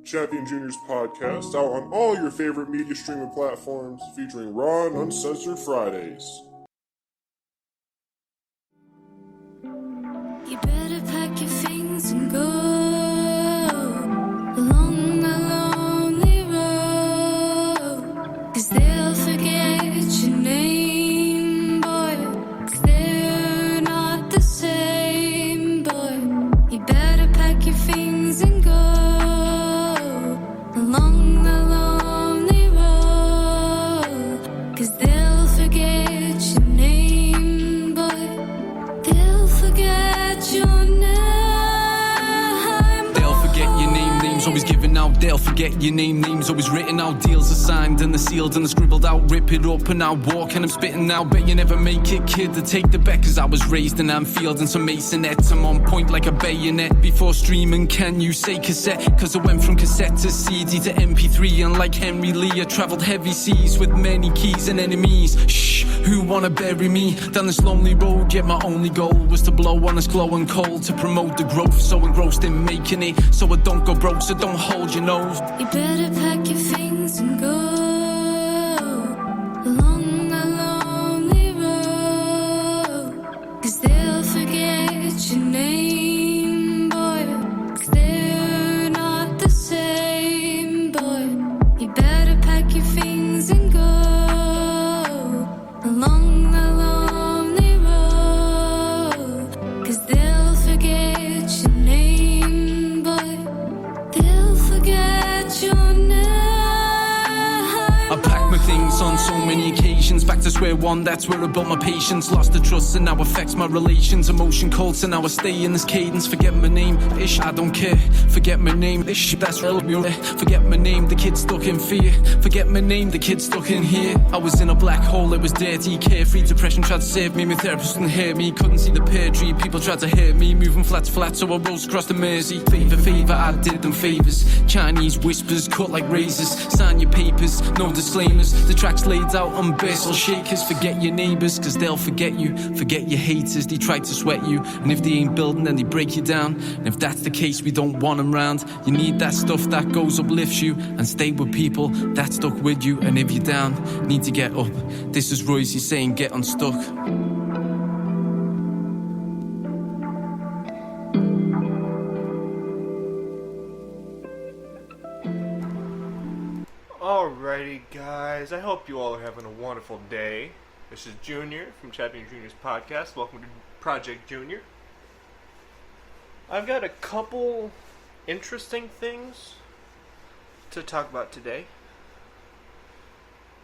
Chappy and Junior's podcast out on all your favorite media streaming platforms, featuring raw and uncensored Fridays. You better pack your things and go along the lonely road, 'cause they'll forget your name, boy, 'cause they're not the same, boy. You better pack your things and go along the lonely road, 'cause they'll forget your name, boy. They'll forget your name. They'll forget your name, names always given out. They'll forget your name, names always written out. Deals are signed and they're sealed and they're scribbled out. Rip it up and I'll walk and I'm spitting out. Bet you never make it, kid, to take the bet, 'cause I was raised in Anfield and some masonettes. I'm on point like a bayonet. Before streaming, can you say cassette? 'Cause I went from cassette to CD to MP3, and like Henry Lee I travelled heavy seas with many keys and enemies. Shh, who wanna bury me down this lonely road? Yet my only goal was to blow on this glowing coal, to promote the growth, so engrossed in making it, so I don't go broke, so don't hold your nose. You better pack your things and go along the lonely road, 'cause they'll forget your name, boy, 'cause they're not the same, boy. You better pack your things and go along the lonely road, 'cause they'll forget your name, boy. They'll forget your name. I packed my things on so many occasions, back to square one, that's where I built my patience. Lost the trust and now affects my relations. Emotion cold, so now I stay in this cadence. Forget my name, ish, I don't care. Forget my name, ish, that's real. Forget my name, the kid stuck in fear. Forget my name, the kid stuck in here. I was in a black hole, it was dirty, carefree. Depression tried to save me, my therapist couldn't hear me. Couldn't see the pear tree, people tried to hurt me. Moving flat to flat, so I rose across the Mersey. Favor, I did them favors. Chinese whispers, cut like razors. Sign your papers, no disclaimers. The track's laid out on bass shakers. Forget your neighbours, 'cause they'll forget you. Forget your haters, they try to sweat you. And if they ain't building, then they break you down. And if that's the case, we don't want them round. You need that stuff that goes uplifts you, and stay with people that stuck with you. And if you're down, need to get up. This is Royce saying get unstuck. Alrighty guys, I hope you all are having a wonderful day. This is Junior from Chappy and Jr's Podcast. Welcome to Project Junior. I've got a couple interesting things to talk about today.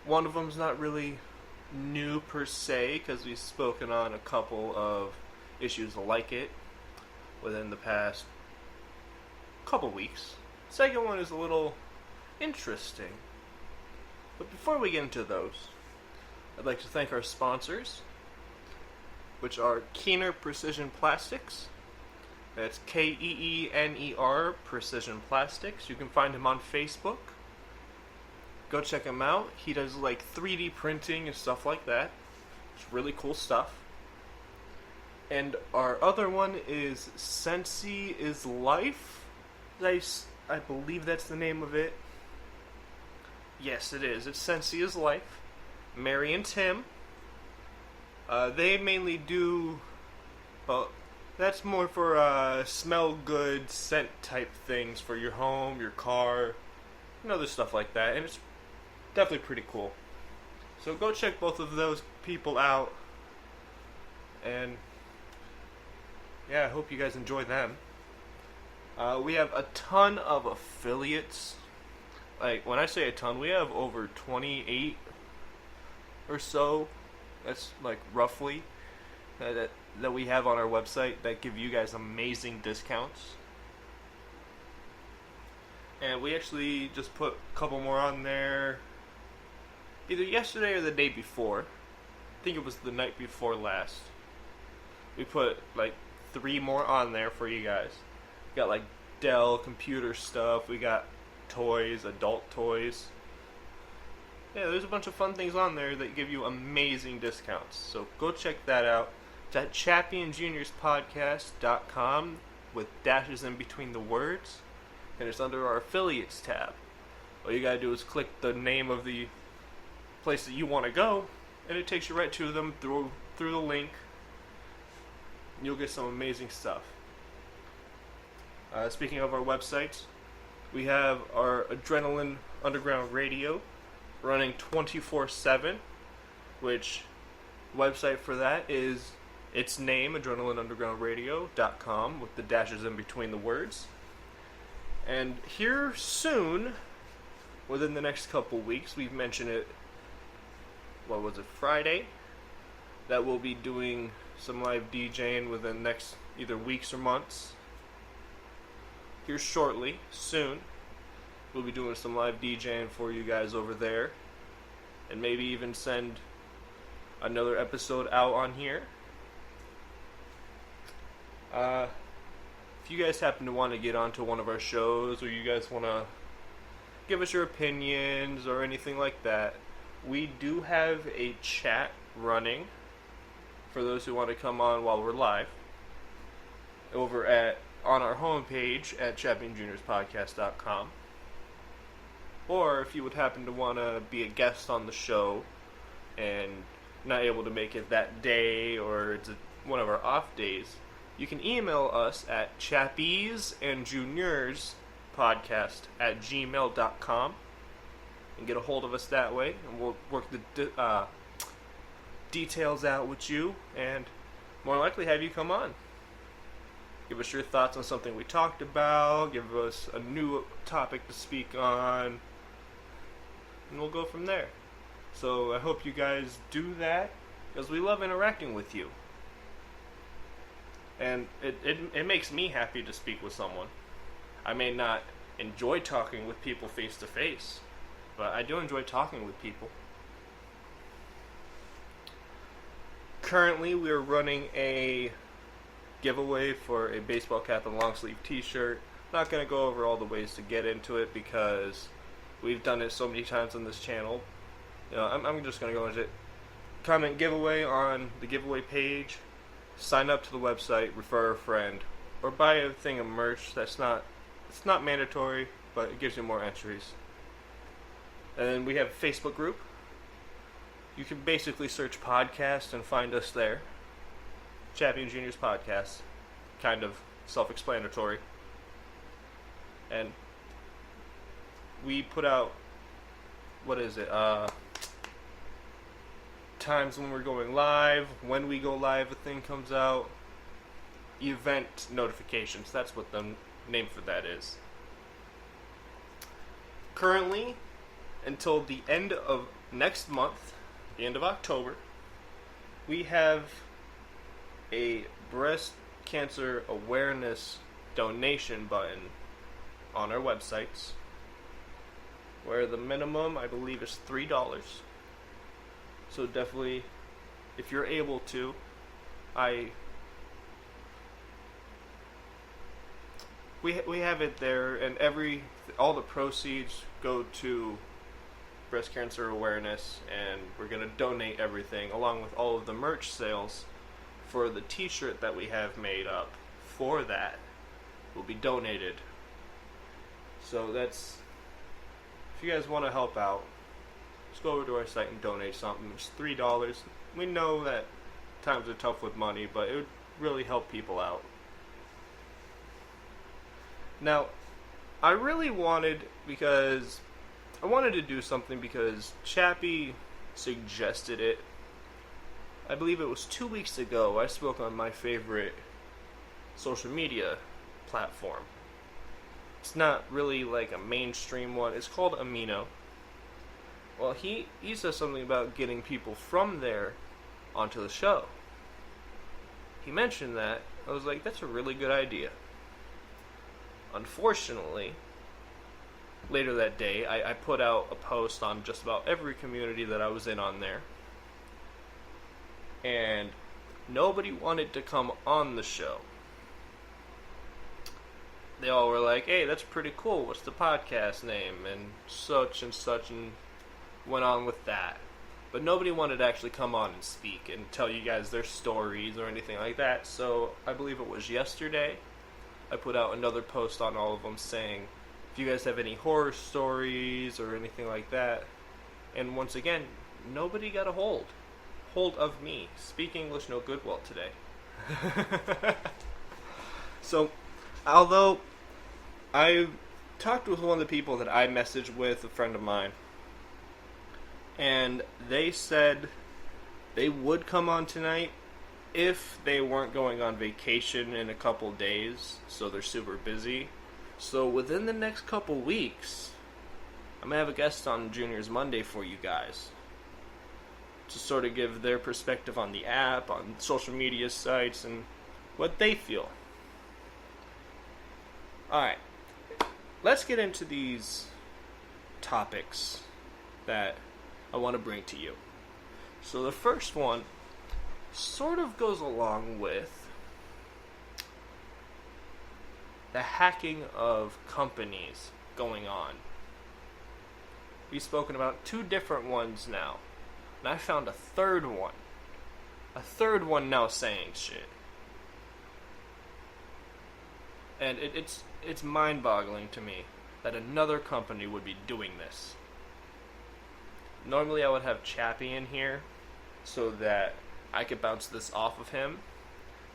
One of them's not really new per se, because we've spoken on a couple of issues like it within the past couple weeks. Second one is a little interesting. But before we get into those, I'd like to thank our sponsors, which are Keener Precision Plastics. That's Keener Precision Plastics. You can find him on Facebook. Go check him out. He does like 3D printing and stuff like that. It's really cool stuff. And our other one is Sensi is Life. I believe that's the name of it. Yes, it is. It's Sensi is Life. Mary and Tim. They mainly do... Well, that's more for smell good, scent type things for your home, your car, and other stuff like that. And it's definitely pretty cool. So go check both of those people out. And yeah, I hope you guys enjoy them. We have a ton of affiliates. Like, when I say a ton, we have over 28 or so. That's like roughly that we have on our website that give you guys amazing discounts. And we actually just put a couple more on there either yesterday or the day before. I think it was the night before last. We put like 3 more on there for you guys. We got like Dell computer stuff. We got toys, adult toys. Yeah, there's a bunch of fun things on there that give you amazing discounts. So go check that out. It's at Chappy'sandJrsPodcast.com with dashes in between the words. and it's under our affiliates tab. All you gotta do is click the name of the place that you want to go, and it takes you right to them through the link. You'll get some amazing stuff. Speaking of our websites, we have our Adrenaline Underground Radio running 24/7, which website for that is its name, adrenalineundergroundradio.com, with the dashes in between the words. And here soon, within the next couple weeks, we've mentioned it, Friday, that we'll be doing some live DJing within the next either weeks or months. Here shortly, soon, we'll be doing some live DJing for you guys over there, and maybe even send another episode out on here. If you guys happen to want to get onto one of our shows, or you guys want to give us your opinions or anything like that, we do have a chat running for those who want to come on while we're live over on our homepage at Chappy'sandJrsPodcast.com. Or if you would happen to want to be a guest on the show and not able to make it that day, or it's one of our off days, you can email us at Chappy'sandJrsPodcast@gmail.com and get a hold of us that way, and we'll work the details out with you, and more likely have you come on. Give us your thoughts on something we talked about, give us a new topic to speak on, and we'll go from there. So I hope you guys do that, because we love interacting with you. And it makes me happy to speak with someone. I may not enjoy talking with people face to face, but I do enjoy talking with people. Currently, we are running a giveaway for a baseball cap and long sleeve t-shirt. Not going to go over all the ways to get into it, because we've done it so many times on this channel. You know, I'm just going to go into it. Comment giveaway on the giveaway page. Sign up to the website, refer a friend, or buy a thing of merch. It's not mandatory, but it gives you more entries. And then we have a Facebook group. You can basically search podcast and find us there. Chappy and Junior's Podcast. Kind of self-explanatory. And we put out, times when we're going live, when we go live, a thing comes out, event notifications. That's what the name for that is. Currently, until the end of next month, the end of October, we have a breast cancer awareness donation button on our websites, where the minimum, I believe, is $3. So definitely, if you're able to, we have it there, and all the proceeds go to breast cancer awareness, and we're gonna donate everything along with all of the merch sales for the t-shirt that we have made up for that will be donated. So that's, if you guys want to help out, just go over to our site and donate something. It's $3. We know that times are tough with money, but it would really help people out. Now, I really wanted to do something because Chappy suggested it. I believe it was 2 weeks ago. I spoke on my favorite social media platform. It's not really like a mainstream one. It's called Amino. Well, he says something about getting people from there onto the show. He mentioned that. I was like, that's a really good idea. Unfortunately, later that day, I put out a post on just about every community that I was in on there. And nobody wanted to come on the show. They all were like, hey, that's pretty cool. What's the podcast name? And such, and went on with that. But nobody wanted to actually come on and speak and tell you guys their stories or anything like that. So I believe it was yesterday, I put out another post on all of them saying, if you guys have any horror stories or anything like that. And once again, nobody got a hold of me. Speak English no good well today. So, although I talked with one of the people that I messaged with, a friend of mine, and they said they would come on tonight if they weren't going on vacation in a couple days, so they're super busy. So within the next couple weeks, I'm going to have a guest on Junior's Monday for you guys to sort of give their perspective on the app, on social media sites, and what they feel. Alright, let's get into these topics that I want to bring to you. So the first one sort of goes along with the hacking of companies going on. We've spoken about 2 different ones now, and I found a third one. A third one now saying shit. And it's mind-boggling to me that another company would be doing this. Normally I would have Chappy in here so that I could bounce this off of him,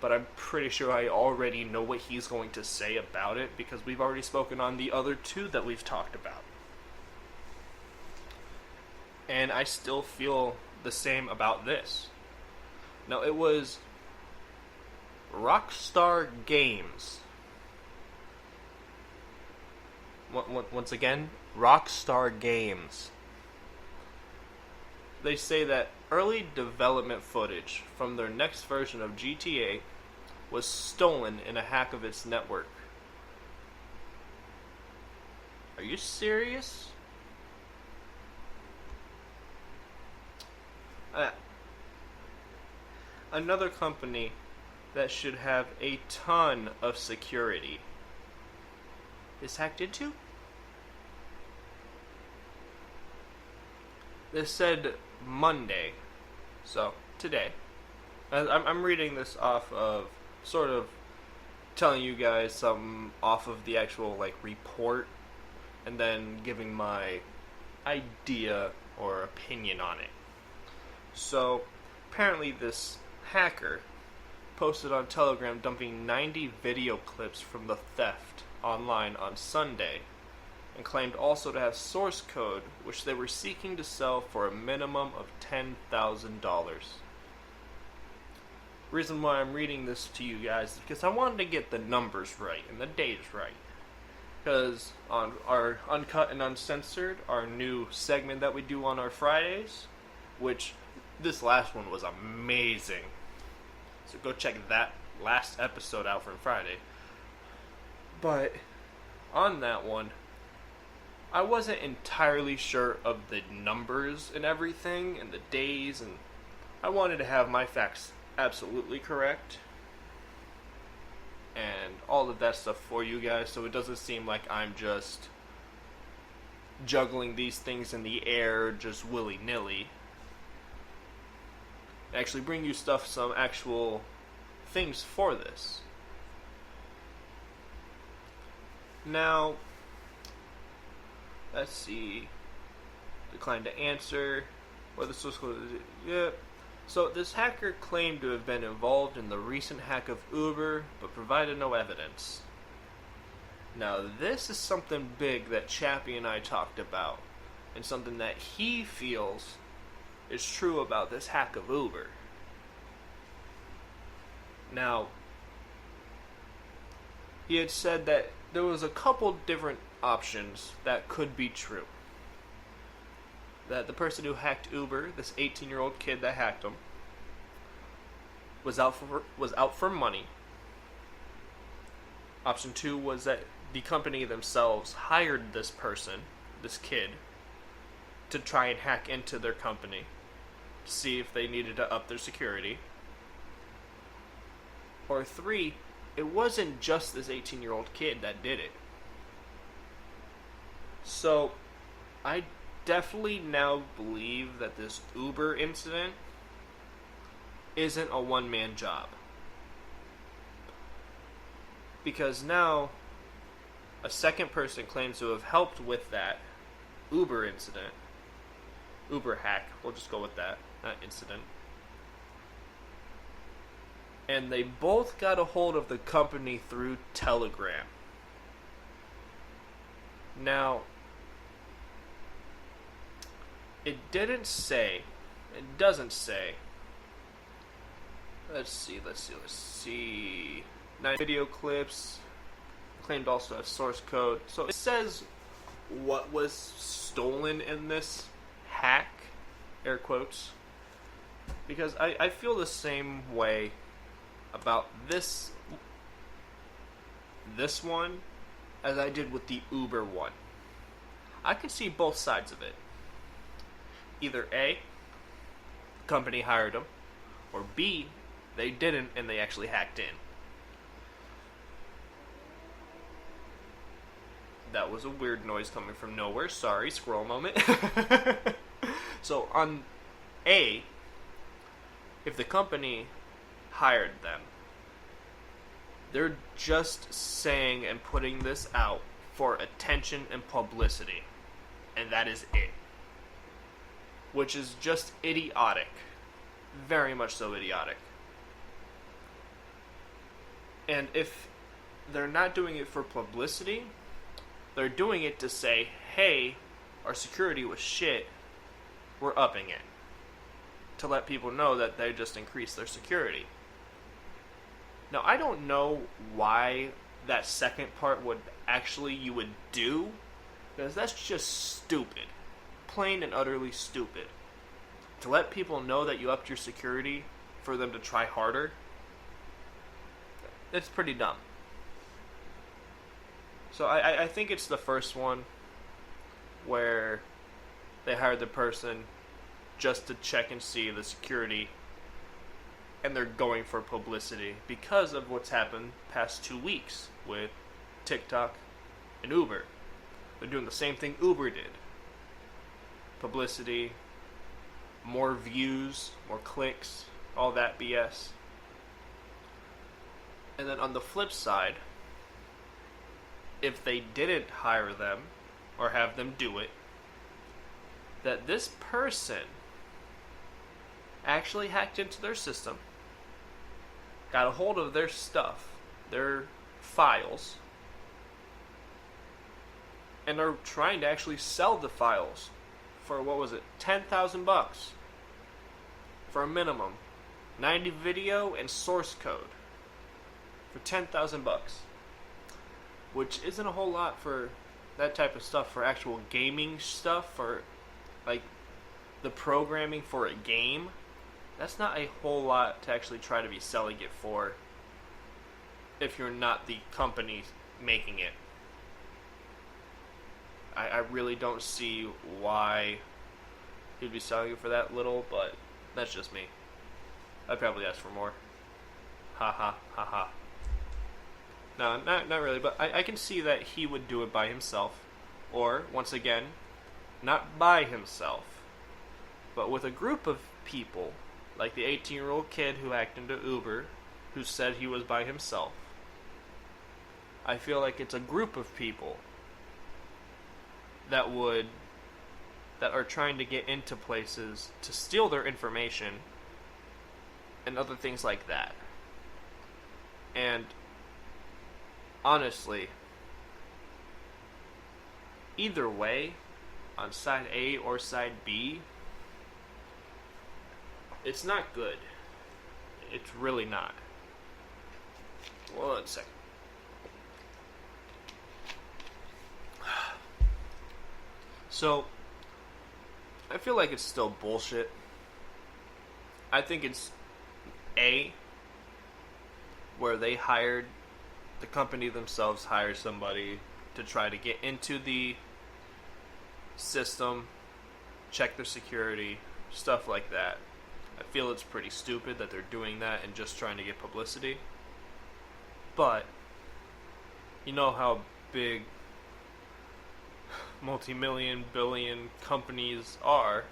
but I'm pretty sure I already know what he's going to say about it because we've already spoken on the other 2 that we've talked about. And I still feel the same about this. Now, it was Rockstar Games. Once again, Rockstar Games. They say that early development footage from their next version of GTA was stolen in a hack of its network. Are you serious? Another company that should have a ton of security is hacked into? This said Monday, so today. I'm reading this off of sort of telling you guys something off of the actual report, and then giving my idea or opinion on it. So apparently this hacker posted on Telegram dumping 90 video clips from the theft online on Sunday, and claimed also to have source code which they were seeking to sell for a minimum of $10,000. Reason why I'm reading this to you guys is because I wanted to get the numbers right and the dates right. Because on our Uncut and Uncensored, our new segment that we do on our Fridays, which this last one was amazing. So go check that last episode out from Friday. But on that one, I wasn't entirely sure of the numbers and everything and the days, and I wanted to have my facts absolutely correct and all of that stuff for you guys, so it doesn't seem like I'm just juggling these things in the air just willy-nilly. Actually bring you some actual things for this. Now, let's see. Declined to answer. Or the source code. Yeah. So this hacker claimed to have been involved in the recent hack of Uber, but provided no evidence. Now this is something big that Chappy and I talked about, and something that he feels is true about this hack of Uber. Now, he had said that there was a couple different options that could be true. That the person who hacked Uber, this 18-year-old kid that hacked him, was out for money. Option 2 was that the company themselves hired this person, this kid, to try and hack into their company to see if they needed to up their security. Or 3, it wasn't just this 18-year-old kid that did it. So, I definitely now believe that this Uber incident isn't a one-man job. Because now, A second person claims to have helped with that Uber incident. Uber hack. We'll just go with that. Not incident. And they both got a hold of the company through Telegram. Now, it doesn't say. Let's see. 9 video clips. Claimed also as source code. So it says what was stolen in this hack, air quotes. Because I feel the same way about this one as I did with the Uber one. I can see both sides of it. Either A, the company hired them, or B, they didn't and they actually hacked in. That was a weird noise coming from nowhere. Sorry, squirrel moment. So on A, if the company hired them, they're just saying and putting this out for attention and publicity. And that is it. Which is just idiotic. Very much so idiotic. And if they're not doing it for publicity, they're doing it to say, hey, our security was shit, we're upping it. To let people know that they just increased their security. Now, I don't know why that second part you would do, because that's just stupid. Plain and utterly stupid. To let people know that you upped your security for them to try harder, it's pretty dumb. So I think it's the first one where they hired the person just to check and see the security, and they're going for publicity because of what's happened past 2 weeks with TikTok and Uber. They're doing the same thing Uber did. Publicity, more views, more clicks, all that BS. And then on the flip side, if they didn't hire them or have them do it, that this person actually hacked into their system, got a hold of their stuff, their files, and are trying to actually sell the files for, what was it, $10,000 for a minimum, 90 video and source code for $10,000, which isn't a whole lot for that type of stuff, for actual gaming stuff, for like the programming for a game. That's not a whole lot to actually try to be selling it for if you're not the company making it. I really don't see why he'd be selling it for that little, but that's just me. I'd probably ask for more. Ha ha ha ha. No, not really, but I can see that he would do it by himself. Or, once again, not by himself, but with a group of people, like the 18-year-old kid who hacked into Uber, who said he was by himself. I feel like it's a group of people that are trying to get into places to steal their information and other things like that. And honestly, either way, on side A or side B, it's not good. It's really not. Well, 1 second. So, I feel like it's still bullshit. I think it's A, where the company themselves hired somebody to try to get into the system, check their security, stuff like that. I feel it's pretty stupid that they're doing that and just trying to get publicity. But, you know how big multi-million, billion companies are.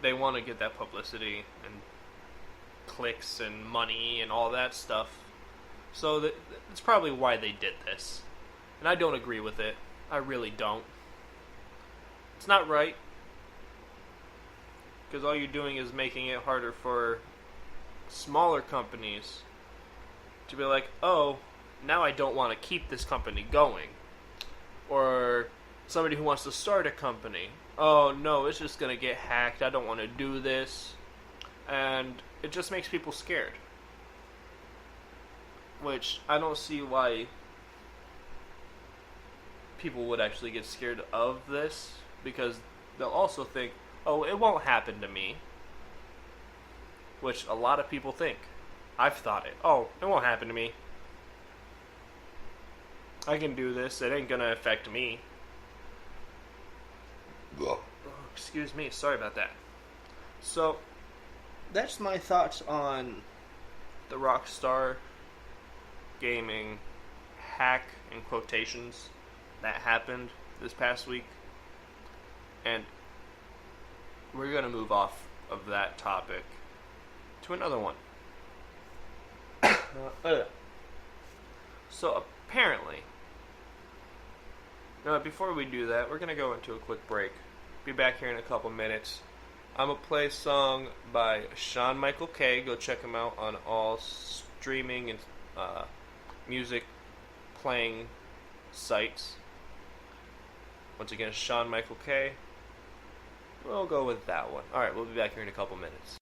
They want to get that publicity and clicks and money and all that stuff. So that's probably why they did this. And I don't agree with it. I really don't. It's not right. Because all you're doing is making it harder for smaller companies to be like, oh, now I don't want to keep this company going. Or somebody who wants to start a company. Oh, no, it's just going to get hacked. I don't want to do this. And it just makes people scared. Which I don't see why people would actually get scared of this, because they'll also think, oh, it won't happen to me. Which a lot of people think. I've thought it. Oh, it won't happen to me. I can do this. It ain't gonna affect me. Oh, excuse me. Sorry about that. So, that's my thoughts on the Rockstar Gaming hack, in quotations, that happened this past week. And we're going to move off of that topic to another one. So apparently, before we do that, we're going to go into a quick break. Be back here in a couple minutes. I'm going to play a song by Sean Michael K. Go check him out on all streaming and music playing sites. Once again, Sean Michael K. We'll go with that one. Alright, we'll be back here in a couple minutes.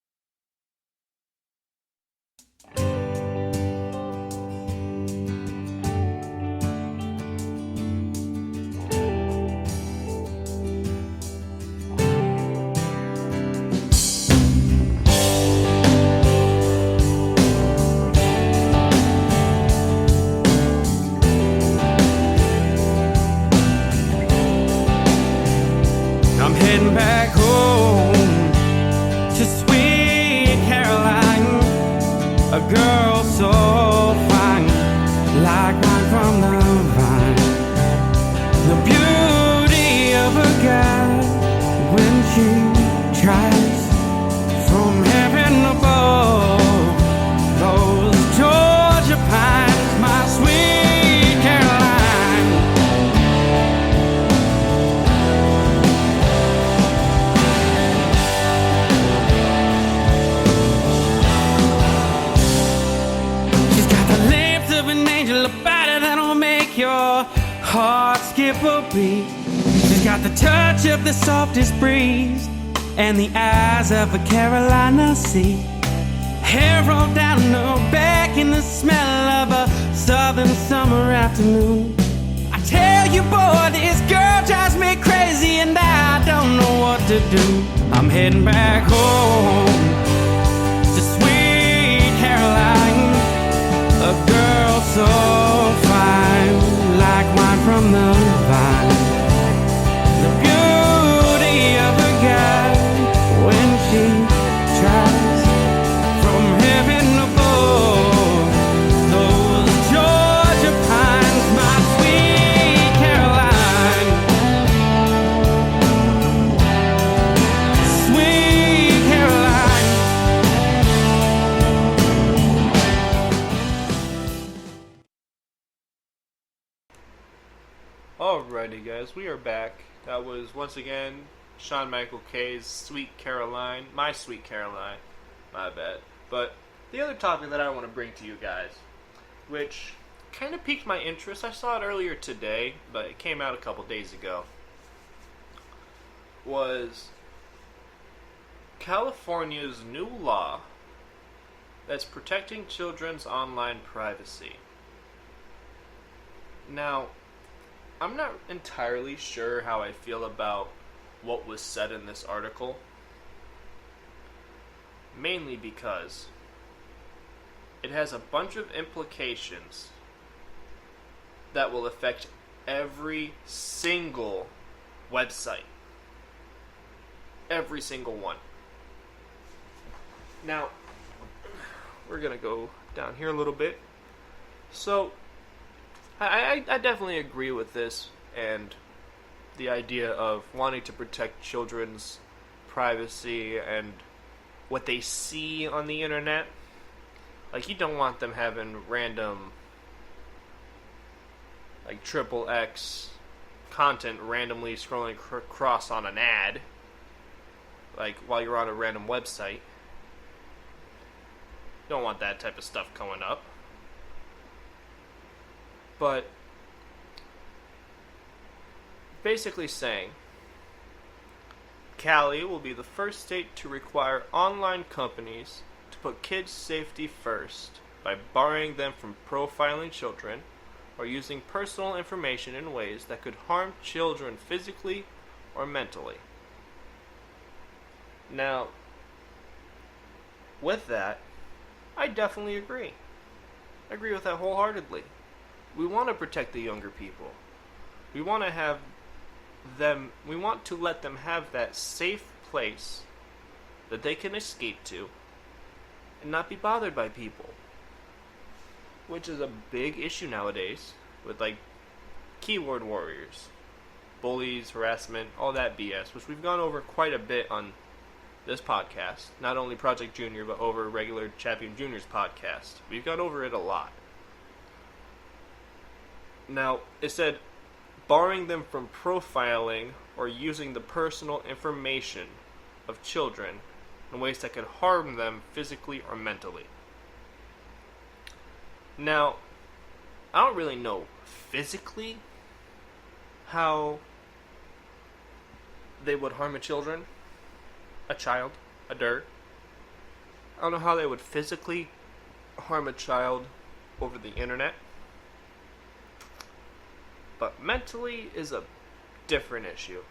I'm heading back home to sweet Caroline, a girl so fine, like wine from the vine. The beauty of a guy when she tries from heaven above. Those Georgia pines, my sweet Caroline. Your heart skip a beat. She's got the touch of the softest breeze and the eyes of a Carolina sea. Hair rolled down her back in the smell of a southern summer afternoon. I tell you, boy, this girl drives me crazy and I don't know what to do. I'm heading back home to sweet Caroline, a girl so fine, like wine from the vine. The beauty of a guy when she tries from heaven above. Those Georgia pines, my sweet Caroline. Sweet Caroline. Alrighty guys, we are back. That was once again Sean Michael K's Sweet Caroline. My Sweet Caroline. My bad. But the other topic that I want to bring to you guys, which kind of piqued my interest. I saw it earlier today, but it came out a couple days ago. Was California's new law that's protecting children's online privacy. Now, I'm not entirely sure how I feel about what was said in this article. Mainly because it has a bunch of implications that will affect every single website. Every single one. Now, we're going to go down here a little bit. So, I definitely agree with this and the idea of wanting to protect children's privacy and what they see on the internet. Like, you don't want them having random like XXX content randomly scrolling across on an ad, like while you're on a random website. You don't want that type of stuff going up. But basically saying Cali will be the first state to require online companies to put kids' safety first by barring them from profiling children or using personal information in ways that could harm children physically or mentally. Now, with that, I definitely agree. I agree with that wholeheartedly. We want to protect the younger people. We want to let them have that safe place that they can escape to and not be bothered by people. Which is a big issue nowadays with like keyboard warriors, bullies, harassment, all that BS, which we've gone over quite a bit on this podcast. Not only Project Junior, but over regular Chappy and Junior's podcast. We've gone over it a lot. Now, it said barring them from profiling or using the personal information of children in ways that could harm them physically or mentally. Now, I don't really know physically how they would harm a child, a dirt. I don't know how they would physically harm a child over the internet. But mentally is a different issue.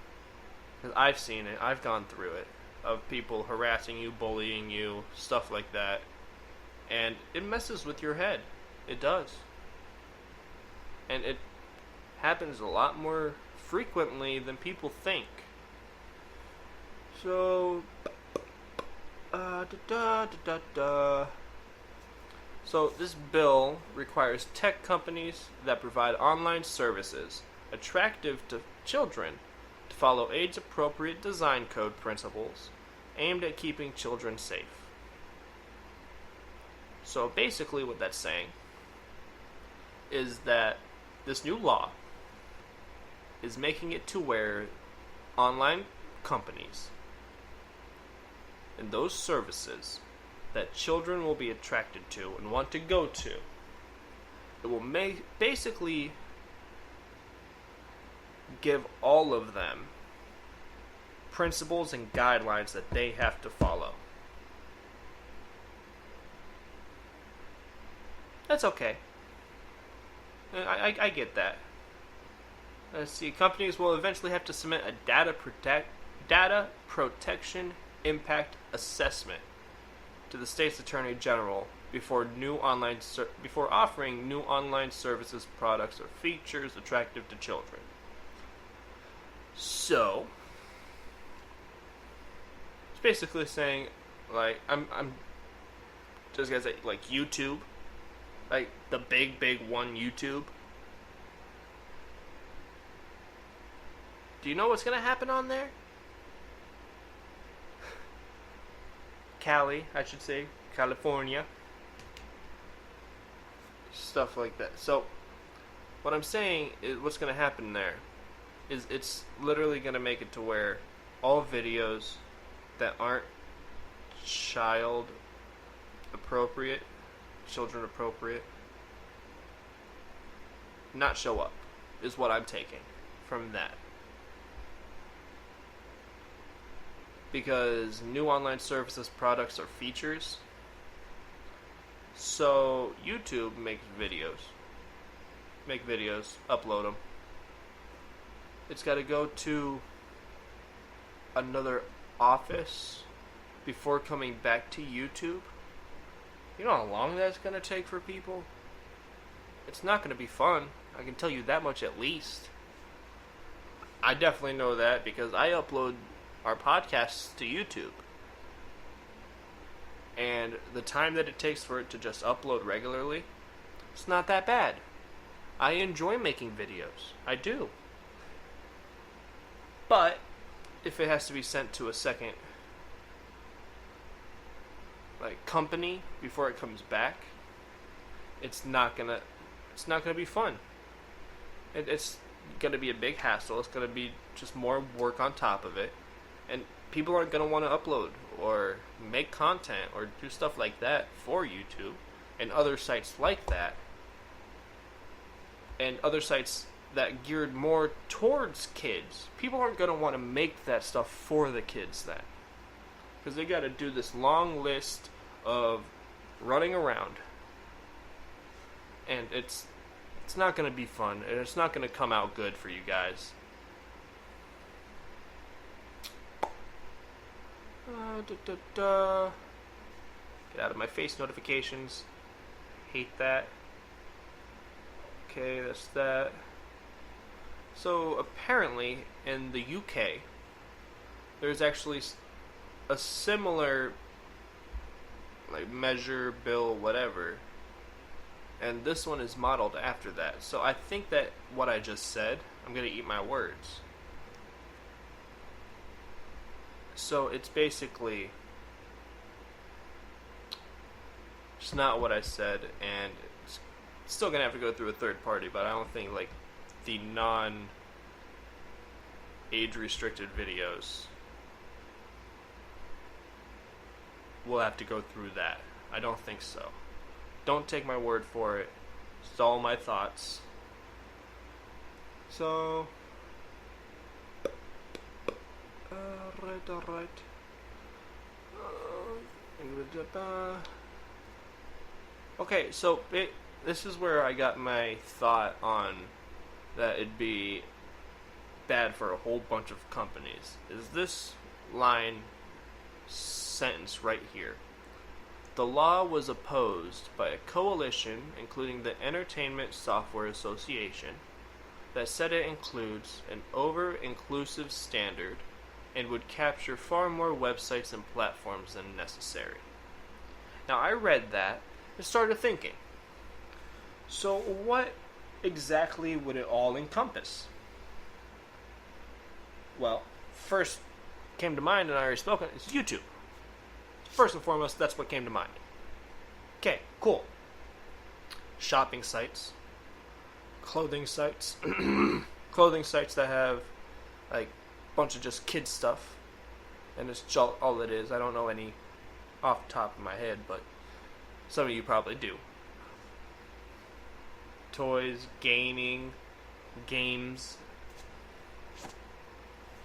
Because I've seen it, I've gone through it, of people harassing you, bullying you, stuff like that. And it messes with your head. It does. And it happens a lot more frequently than people think. So, So this bill requires tech companies that provide online services attractive to children to follow age-appropriate design code principles aimed at keeping children safe. So basically what that's saying is that this new law is making it to where online companies and those services that children will be attracted to and want to go to, it will basically give all of them principles and guidelines that they have to follow. That's okay. I get that. Let's see. Companies will eventually have to submit a data protection impact assessment to the state's attorney general before offering new online services, products, or features attractive to children. So, it's basically saying, like, I'm just gonna say, like, YouTube, like the big one, YouTube. Do you know what's gonna happen on there? Cali, I should say, California, stuff like that. So, what I'm saying is, what's going to happen there is it's literally going to make it to where all videos that aren't children appropriate, not show up, is what I'm taking from that. Because new online services, products, or features. So YouTube makes videos. Make videos, upload them. It's got to go to another office before coming back to YouTube. You know how long that's going to take for people? It's not going to be fun. I can tell you that much at least. I definitely know that because I upload our podcasts to YouTube. And the time that it takes for it to just upload regularly, it's not that bad. I enjoy making videos. I do. But if it has to be sent to a second company before it comes back, it's not gonna be fun. It's going to be a big hassle. It's going to be just more work on top of it. And people aren't going to want to upload or make content or do stuff like that for YouTube and other sites like that. And other sites that geared more towards kids. People aren't going to want to make that stuff for the kids then. Because they got to do this long list of running around. And it's not going to be fun. And it's not going to come out good for you guys. Get out of my face notifications. Hate that. Okay, that's that. So apparently in the UK, there's actually a similar measure, bill, whatever. And this one is modeled after that. So I think that what I just said, I'm going to eat my words. So it's basically just not what I said, and it's still going to have to go through a third party, but I don't think the non-age restricted videos will have to go through that. I don't think so. Don't take my word for it. It's all my thoughts. So, alright. Okay, so this is where I got my thought on that it'd be bad for a whole bunch of companies. Is this sentence right here. The law was opposed by a coalition, including the Entertainment Software Association, that said it includes an over-inclusive standard and would capture far more websites and platforms than necessary. Now, I read that and started thinking, so what exactly would it all encompass? Well, first came to mind, and I already spoken, is YouTube. First and foremost, that's what came to mind. Okay, cool. Shopping sites, clothing sites, clothing sites that have a bunch of just kid stuff, and it's all it is. I don't know any off the top of my head, but some of you probably do. Toys, gaming, games,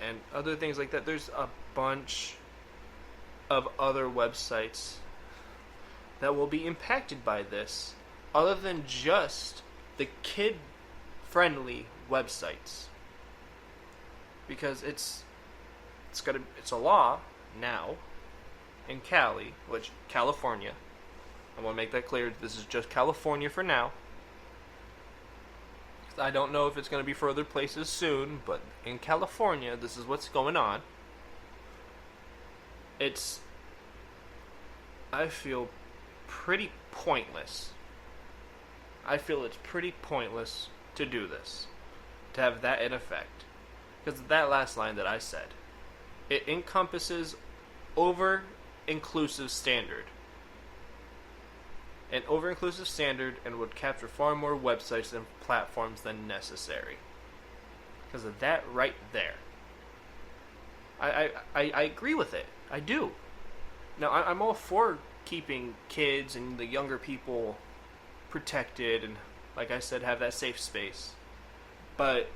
and other things like that. There's a bunch of other websites that will be impacted by this, other than just the kid-friendly websites, because it's a law now in California. I want to make that clear. This is just California for now. I don't know if it's going to be for other places soon, but in California, this is what's going on. I feel pretty pointless. I feel it's pretty pointless to do this, to have that in effect. Because that last line that I said, it encompasses over-inclusive standard. An over-inclusive standard and would capture far more websites and platforms than necessary. Because of that right there. I agree with it. I do. Now, I'm all for keeping kids and the younger people protected and, like I said, have that safe space. But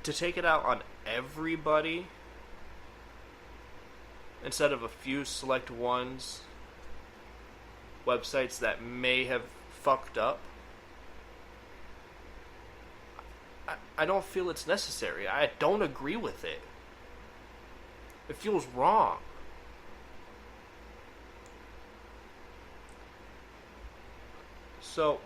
to take it out on everybody instead of a few select ones, websites that may have fucked up, I don't feel it's necessary. I don't agree with it. It feels wrong. So,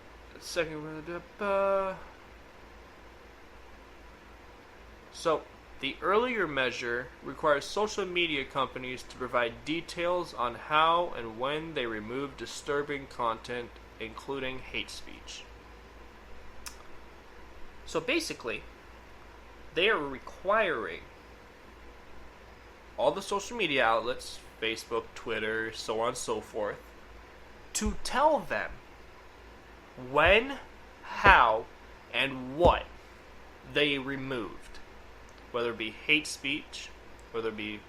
the earlier measure requires social media companies to provide details on how and when they remove disturbing content, including hate speech. So basically, they are requiring all the social media outlets, Facebook, Twitter, so on and so forth, to tell them when, how, and what they removed. Whether it be hate speech, whether it be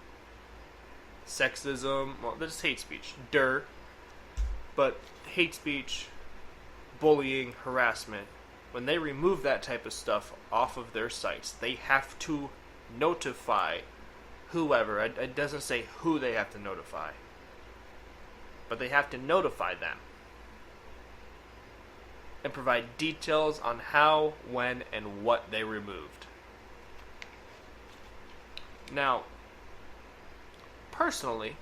sexism, well, that's hate speech, but hate speech, bullying, harassment, when they remove that type of stuff off of their sites, they have to notify whoever. It doesn't say who they have to notify, but they have to notify them and provide details on how, when, and what they removed. Now, personally,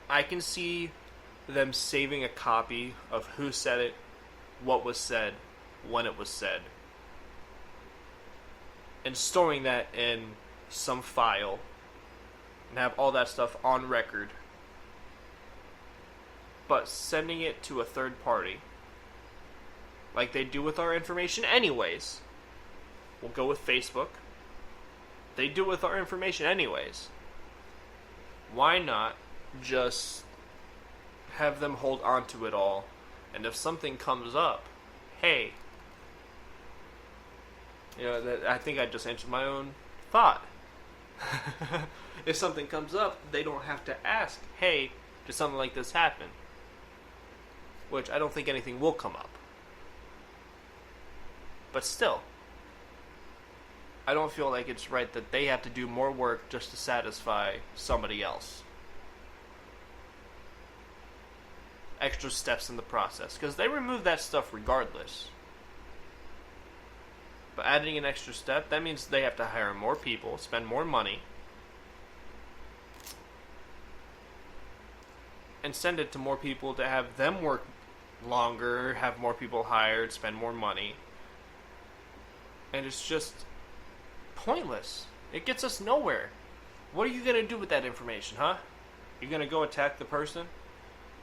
I can see them saving a copy of who said it, what was said, when it was said, and storing that in some file and have all that stuff on record. But sending it to a third party, like they do with our information anyways, we'll go with Facebook. They do it with our information anyways. Why not just have them hold on to it all, and if something comes up, hey, I think I just answered my own thought. If something comes up, they don't have to ask, hey, did something like this happen? Which I don't think anything will come up. But still, I don't feel like it's right that they have to do more work just to satisfy somebody else. Extra steps in the process, because they remove that stuff regardless. But adding an extra step, that means they have to hire more people, spend more money, and send it to more people to have them work longer, have more people hired, spend more money. And it's just pointless. It gets us nowhere. What are you going to do with that information, huh? You're going to go attack the person?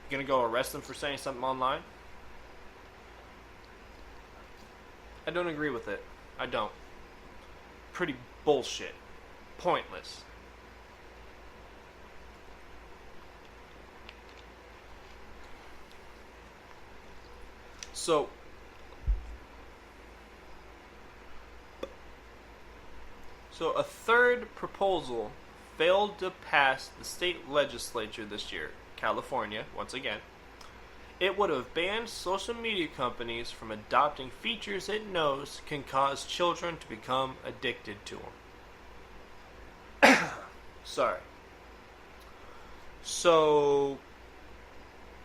You're going to go arrest them for saying something online? I don't agree with it. I don't. Pretty bullshit. Pointless. So a third proposal failed to pass the state legislature this year. California, once again. It would have banned social media companies from adopting features it knows can cause children to become addicted to them. Sorry. So,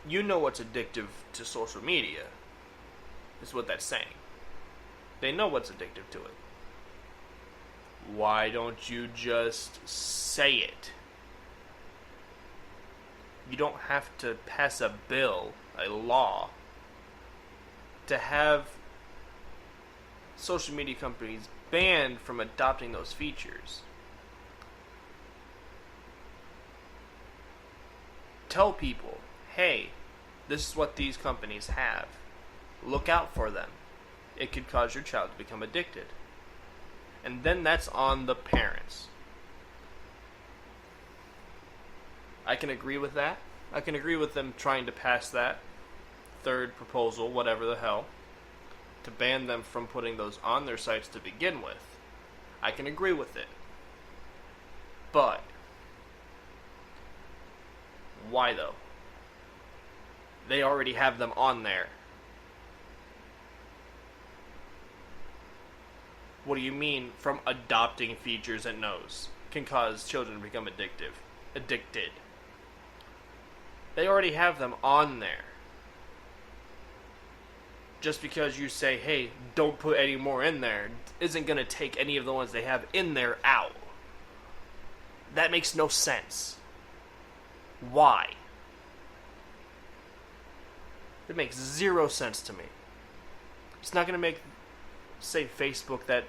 you know what's addictive to social media, is what that's saying. They know what's addictive to it. Why don't you just say it? You don't have to pass a bill, a law, to have social media companies banned from adopting those features. Tell people, hey, this is what these companies have. Look out for them. It could cause your child to become addicted. And then that's on the parents. I can agree with that. I can agree with them trying to pass that third proposal, whatever the hell, to ban them from putting those on their sites to begin with. I can agree with it. But why though? They already have them on there. What do you mean from adopting features it knows can cause children to become addicted? They already have them on there. Just because you say, hey, don't put any more in there, isn't going to take any of the ones they have in there out. That makes no sense. Why? It makes zero sense to me. It's not going to make, say, Facebook that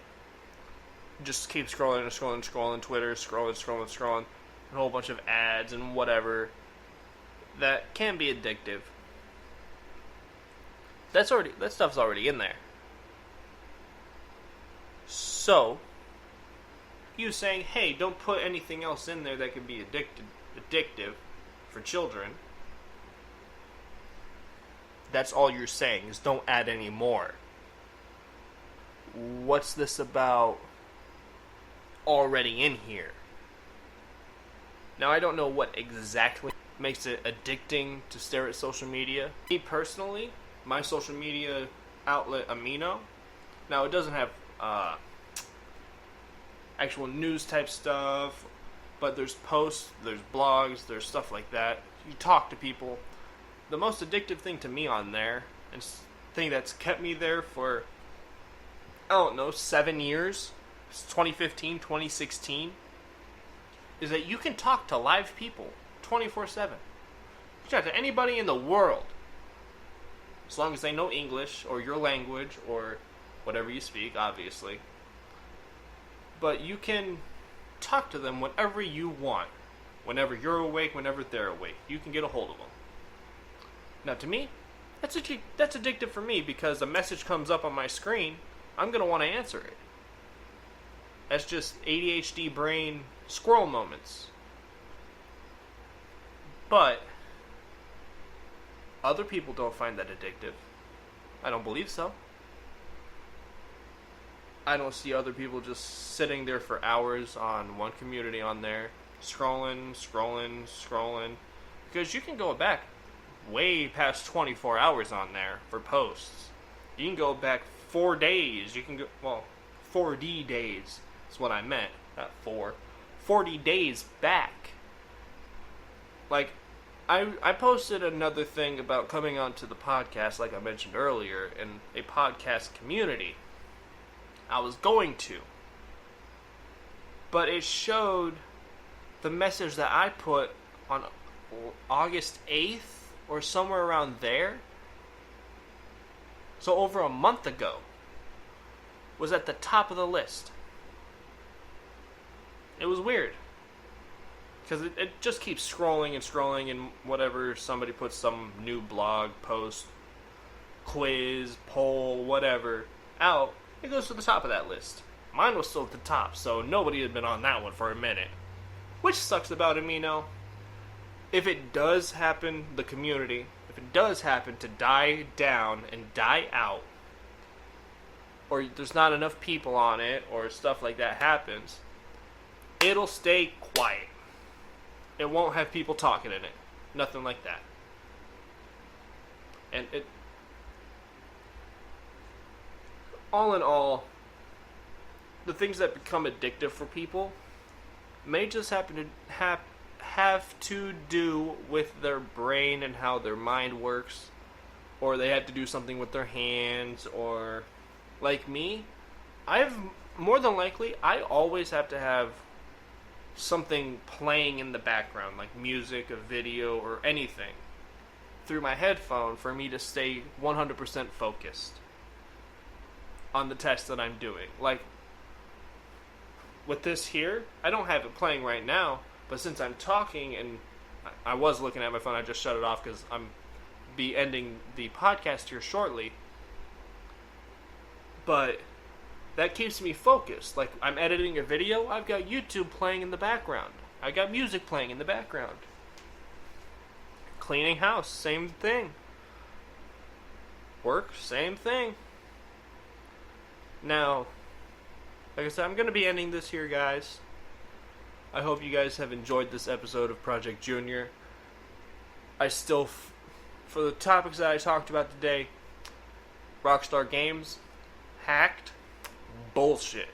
just keeps scrolling and scrolling and scrolling, Twitter, scrolling, a whole bunch of ads and whatever. That can be addictive. That stuff's already in there. So, you saying, hey, don't put anything else in there that can be addictive for children. That's all you're saying, is don't add any more. what's this about already in here? Now, I don't know what exactly makes it addicting to stare at social media. Me personally, my social media outlet, Amino, now it doesn't have actual news type stuff, but there's posts, there's blogs, there's stuff like that. You talk to people. The most addictive thing to me on there, and thing that's kept me there for, I don't know, 7 years, 2015, 2016, is that you can talk to live people 24/7. You can talk to anybody in the world, as long as they know English or your language or whatever you speak, obviously. But you can talk to them whenever you want. Whenever you're awake, whenever they're awake. You can get a hold of them. Now, to me, that's addictive for me, because a message comes up on my screen, I'm going to want to answer it. That's just ADHD brain squirrel moments. But other people don't find that addictive. I don't believe so. I don't see other people just sitting there for hours on one community on there, scrolling. Because you can go back way past 24 hours on there for posts. You can go back 4 days. You can go, 4D days is what I meant, not 4. 40 days back. Like, I posted another thing about coming onto the podcast, like I mentioned earlier, in a podcast community. I was going to. But it showed the message that I put on August 8th or somewhere around there. So over a month ago, was at the top of the list. It was weird. Because it just keeps scrolling, and whatever, somebody puts some new blog post, quiz, poll, whatever, out, it goes to the top of that list. Mine was still at the top, so nobody had been on that one for a minute. Which sucks about Amino. If it does happen, the community, if it does happen to die down and die out, or there's not enough people on it, or stuff like that happens, it'll stay quiet. It won't have people talking in it. Nothing like that. And it, all in all, the things that become addictive for people may just happen to have to do with their brain and how their mind works, or they have to do something with their hands, or like me, more than likely, I always have to have something playing in the background, like music, a video, or anything, through my headphone for me to stay 100% focused on the test that I'm doing. Like, with this here, I don't have it playing right now, but since I'm talking, and I was looking at my phone, I just shut it off because I'm be ending the podcast here shortly, but that keeps me focused. Like, I'm editing a video, I've got YouTube playing in the background. I got music playing in the background. Cleaning house, same thing. Work, same thing. Now, like I said, I'm going to be ending this here, guys. I hope you guys have enjoyed this episode of Project Junior. I still, for the topics that I talked about today, Rockstar Games, hacked, bullshit.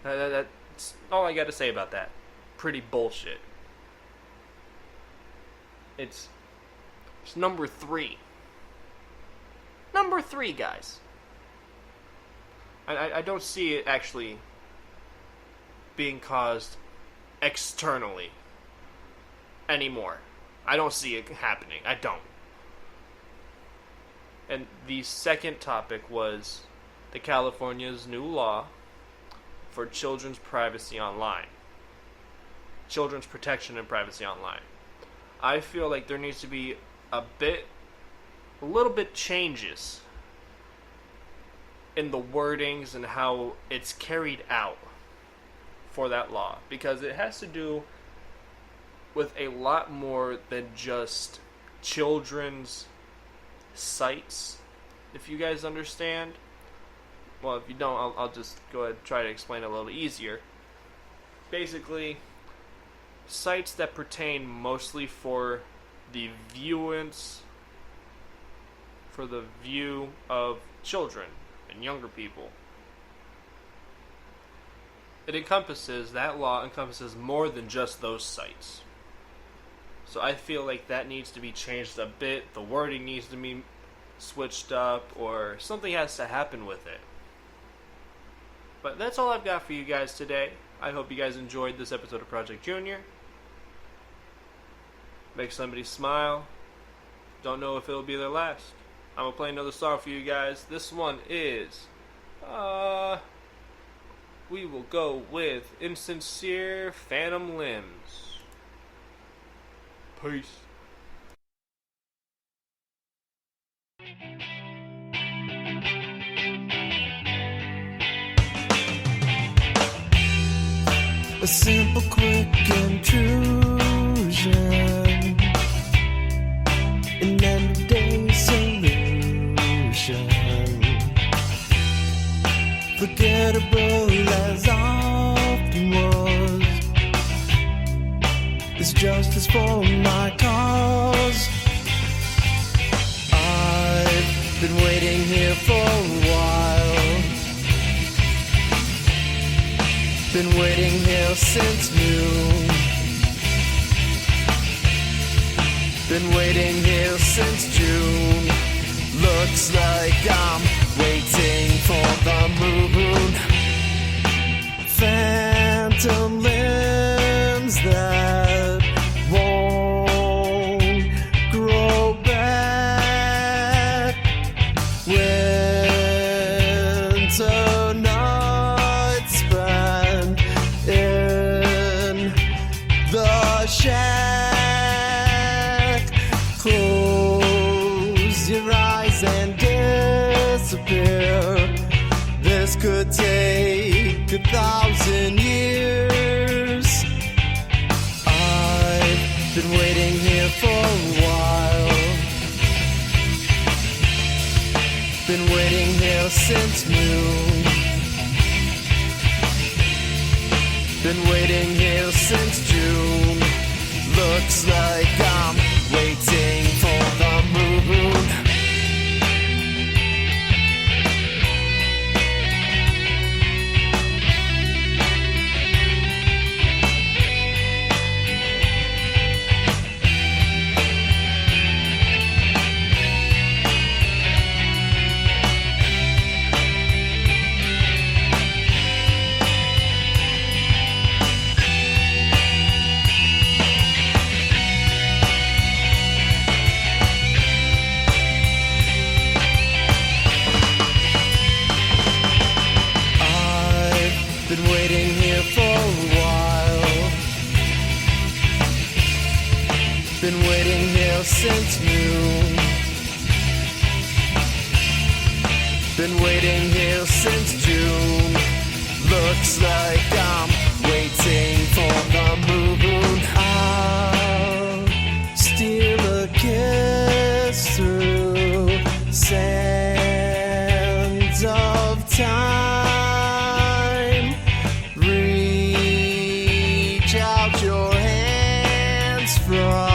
That's all I got to say about that. Pretty bullshit. It's number 3. Number 3, guys. I don't see it actually being caused externally anymore. I don't see it happening. I don't. And the second topic was the California's new law for children's privacy online. Children's protection and privacy online. I feel like there needs to be a little bit changes in the wordings and how it's carried out for that law, because it has to do with a lot more than just children's sites, if you guys understand. Well, if you don't, I'll just go ahead and try to explain it a little easier. Basically, sites that pertain mostly for the view of children and younger people. That law encompasses more than just those sites. So I feel like that needs to be changed a bit. The wording needs to be switched up, or something has to happen with it. But that's all I've got for you guys today. I hope you guys enjoyed this episode of Project Junior. Make somebody smile. Don't know if it'll be their last. I'm gonna play another song for you guys. This one is we will go with Insincere Phantom Limbs. Peace. A simple, quick intrusion, an end-of-day solution, forgettable as often was. It's justice for my cause. I've been waiting here for a while. Been waiting here since noon. Been waiting here since June. Looks like I'm waiting for the moon. Phantom limbs that won't grow back. Winter nights spent in the shack. Close your eyes and disappear. This could take 1,000 years. I've been waiting here for a while. Been waiting here since noon. Been waiting here since June. Looks like I'm waiting for the moon. Been waiting here for a while. Been waiting here since noon. Been waiting here since June. Looks like I'm waiting for the moon. I'll steal a kiss through sands of time. Reach out your hands from